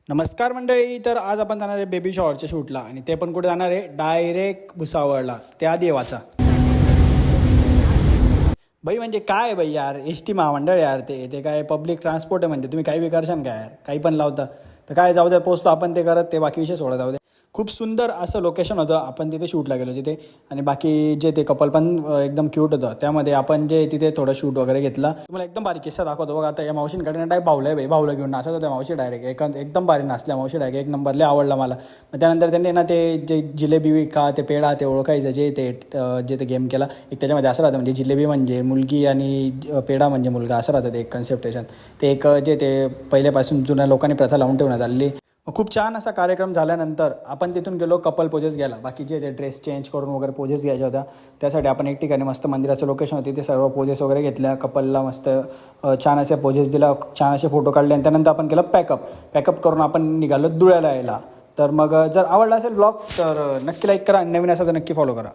नमस्कार मंडळी. तर आज आपण जाणार आहे बेबी शॉवरच्या शूटला आणि ते पण कुठे जाणार आहे, डायरेक्ट भुसावळला, त्या देवाचा. बाई म्हणजे काय आहे बाई यार, एस टी महामंडळ यार, ते काय पब्लिक ट्रान्सपोर्ट आहे, म्हणजे तुम्ही काही विकारशान काय यार, काही पण लावता. तर काय जाऊ द्या, पोचतो आपण ते करत, ते बाकी विषय सोडा, जाऊ द्या. खूप सुंदर असं लोकेशन होतं, आपण तिथे शूटला गेलो तिथे. आणि बाकी जे ते कपल पण एकदम क्यूट होतं, त्यामध्ये आपण जे तिथे थोडं शूट वगैरे घेतला. तुम्हाला एकदम बारीक किस्सा दाखवतो बघा. आता या मावशींकडे डायरेक्ट भावलं बाई, भावलं घेऊन नाचत होत्या मावशी डायरेक्ट, एकदम भारी नाचल्या मावशी डायरेक्ट, एक नंबरला आवडला मला. मग त्यानंतर त्यांनी ना ते जे जिलेबी का ते पेढा ते ओळखायचं, जे ते गेम केला एक, त्याच्यामध्ये असं राहतं, म्हणजे जिलेबी म्हणजे मुलगी आणि पेढा म्हणजे मुलगा, असं राहतं ते एक कन्सेप्ट त्याच्यात. ते एक जे ते पहिल्यापासून जुन्या लोकांनी प्रथा लावून ठेवण्यात आली. खूप छान असा कार्यक्रम झाल्यानंतर आपण तिथून गेलो कपल पोजेस घ्यायला. बाकी जे ते ड्रेस चेंज करून वगैरे पोजेस घ्यायच्या होत्या, त्यासाठी आपण एक ठिकाणी मस्त मंदिराचं लोकेशन होती, ते सर्व पोजेस वगैरे घेतल्या. कपलला मस्त छान असे पोजेस दिला, छान असे फोटो काढले आणि त्यानंतर आपण केलं पॅकअप करून आपण निघालो धुळ्याला यायला. तर मग जर आवडला असेल व्लॉग तर नक्की लाईक करा आणि नवीन असेल तर नक्की फॉलो करा.